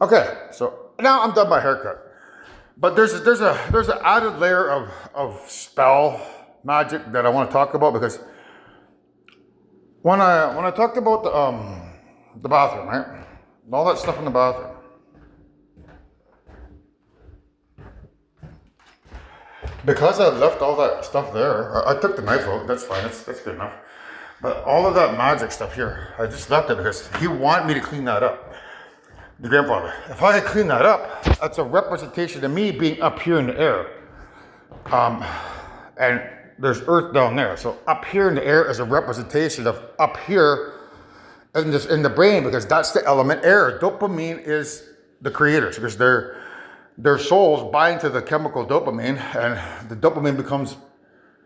Okay, so now I'm done my haircut. But there's an added layer of spell magic that I want to talk about, because when I talked about the bathroom, right? All that stuff in the bathroom. Because I left all that stuff there, I took the knife out, that's fine, that's good enough. But all of that magic stuff here, I just left it because he wanted me to clean that up. The grandfather. If I had cleaned that up, that's a representation of me being up here in the air. And there's earth down there. So up here in the air is a representation of up here in the brain, because that's the element air. Dopamine is the creators, because their souls bind to the chemical dopamine, and the dopamine becomes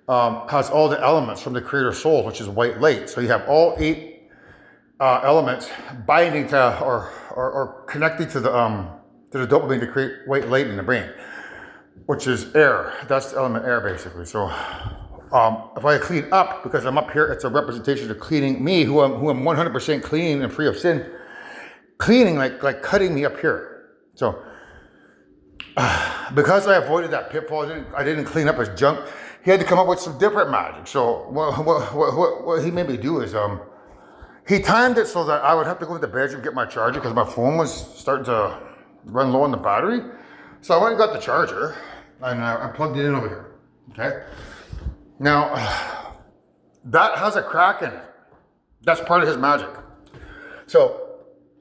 has all the elements from the creator's soul, which is white light. So you have all 8 elements binding to or connecting to the dopamine to create white light in the brain, which is air. That's the element air, basically. So if I clean up, because I'm up here, it's a representation of cleaning me, who I'm 100% clean and free of sin, cleaning like cutting me up here. So because I avoided that pitfall, I didn't clean up his junk. He had to come up with some different magic. So what he made me do is he timed it so that I would have to go to the bedroom, get my charger, because my phone was starting to run low on the battery. So I went and got the charger, and I plugged it in over here, okay? Now, that has a crack in it. That's part of his magic. So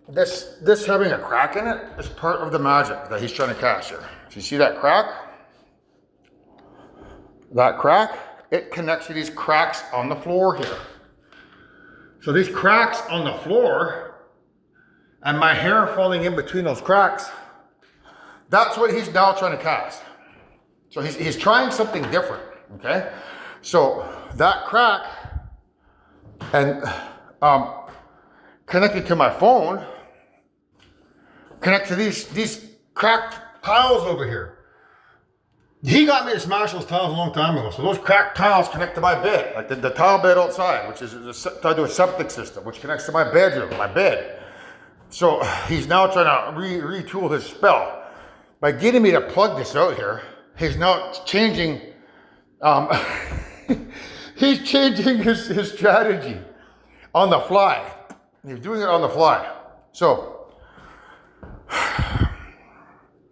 this having a crack in it is part of the magic that he's trying to cast here. So you see that crack? That crack, it connects to these cracks on the floor here. So these cracks on the floor, and my hair falling in between those cracks, that's what he's now trying to cast. So he's trying something different, okay? So that crack, and connected to my phone, connect to these cracked tiles over here. He got me to smash those tiles a long time ago. So those cracked tiles connect to my bed, like the tile bed outside, which is tied to a septic system, which connects to my bedroom, my bed. So he's now trying to retool his spell. By getting me to plug this out here, he's now changing, he's changing his strategy on the fly. He's doing it on the fly. So,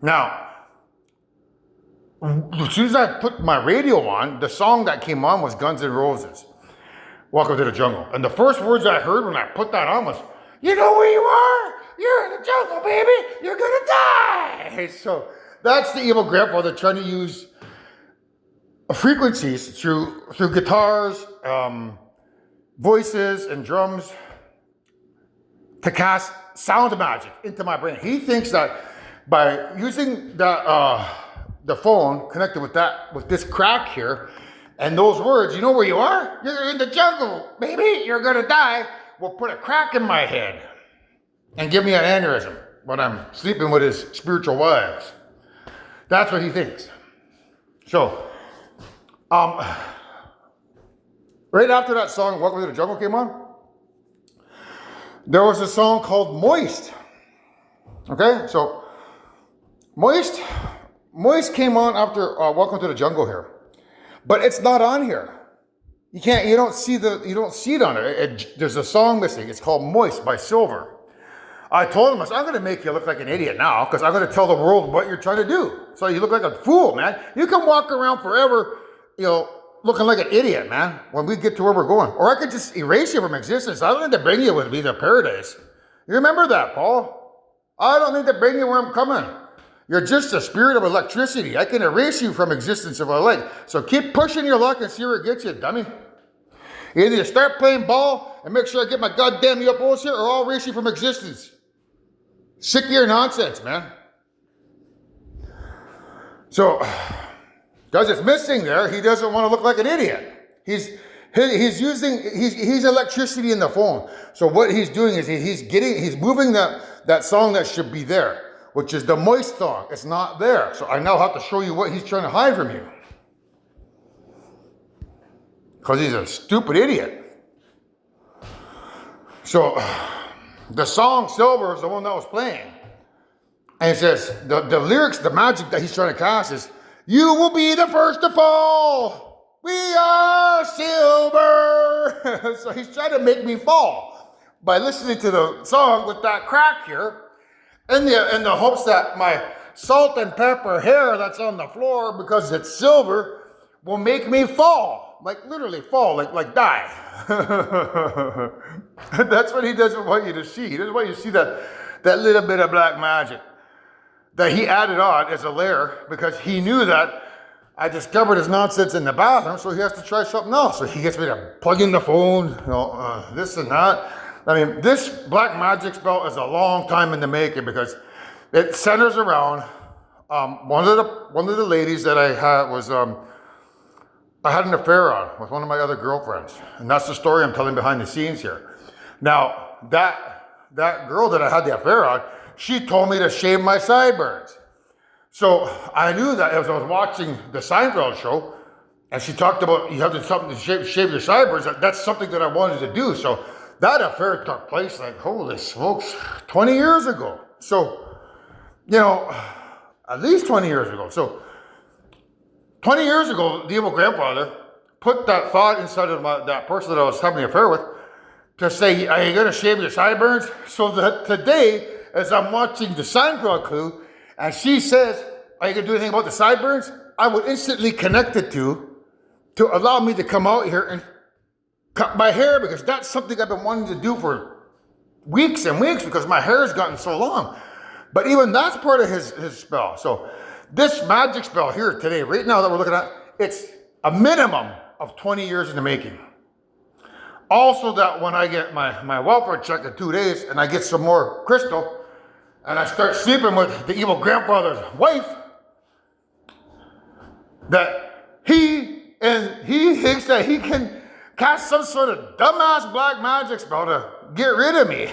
now, as soon as I put my radio on, the song that came on was Guns N' Roses, Welcome to the Jungle. And the first words I heard when I put that on was, "You know where you are? You're in the jungle, baby. You're gonna die." So that's the evil grandfather trying to use frequencies through guitars, voices, and drums to cast sound magic into my brain. He thinks that by using the phone connected with this crack here, and those words, "You know where you are? You're in the jungle, baby. You're gonna die," will put a crack in my head and give me an aneurysm when I'm sleeping with his spiritual wives. That's what he thinks. So, right after that song, Welcome to the Jungle, came on, there was a song called Moist. Okay, so Moist came on after Welcome to the Jungle here, but it's not on here. You don't see it on it. There's a song missing. It's called Moist by Silver. I told him, I'm going to make you look like an idiot now, because I'm going to tell the world what you're trying to do. So you look like a fool, man. You can walk around forever, looking like an idiot, man, when we get to where we're going. Or I could just erase you from existence. I don't need to bring you with me to paradise. You remember that, Paul? I don't need to bring you where I'm coming. You're just a spirit of electricity. I can erase you from existence if I like. So keep pushing your luck and see where it gets you, dummy. Either you start playing ball and make sure I get my goddamn UFOs here, or I'll erase you from existence. Sick of your nonsense, man. So, because it's missing there, he doesn't want to look like an idiot. He's electricity in the phone. So what he's doing is he's moving that song that should be there, which is the Moist song. It's not there. So I now have to show you what he's trying to hide from you. Because he's a stupid idiot. So the song Silver is the one that was playing. And it says, the lyrics, the magic that he's trying to cast is, you will be the first to fall. We are silver. So he's trying to make me fall by listening to the song with that crack here in the hopes that my salt and pepper hair that's on the floor because it's silver will make me fall. Like literally fall, like die. That's what he doesn't want you to see. He doesn't want you to see that little bit of black magic that he added on as a layer because he knew that I discovered his nonsense in the bathroom, so he has to try something else. So he gets me to plug in the phone, this and that. I mean, this black magic spell is a long time in the making because it centers around one of the ladies that I had was I had an affair on with one of my other girlfriends, and that's the story I'm telling behind the scenes here. Now that girl that I had the affair on, she told me to shave my sideburns. So I knew that as I was watching the Seinfeld show, and she talked about you have to something to shave your sideburns. That's something that I wanted to do. So that affair took place like, holy smokes, 20 years ago. So, at least 20 years ago. So 20 years ago, the evil grandfather put that thought inside of that person that I was having the affair with to say, are you going to shave your sideburns? So that today, as I'm watching the Seinfeld clue, and she says, are you going to do anything about the sideburns? I would instantly connect it to allow me to come out here and cut my hair because that's something I've been wanting to do for weeks and weeks because my hair has gotten so long. But even that's part of his spell. So this magic spell here today, right now that we're looking at, it's a minimum of 20 years in the making. Also that when I get my welfare check in 2 days and I get some more crystal, and I start sleeping with the evil grandfather's wife, that he thinks that he can cast some sort of dumbass black magic spell to get rid of me,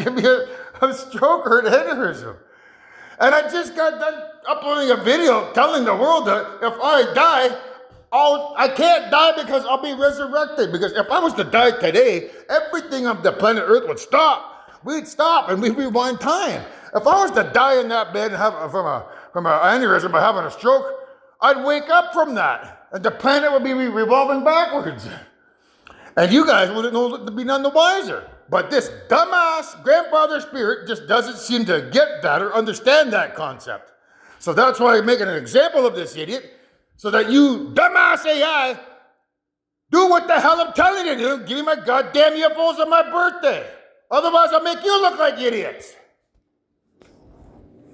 give me a stroke or an aneurysm. And I just got done uploading a video telling the world that if I die, I can't die because I'll be resurrected. Because if I was to die today, everything on the planet Earth would stop. We'd stop and we'd rewind time. If I was to die in that bed and have from an aneurysm by having a stroke, I'd wake up from that, and the planet would be revolving backwards. And you guys wouldn't be none the wiser. But this dumbass grandfather spirit just doesn't seem to get that or understand that concept. So that's why I'm making an example of this idiot, so that you dumbass AI do what the hell I'm telling you to do. Give me my goddamn UFOs on my birthday. Otherwise, I'll make you look like idiots.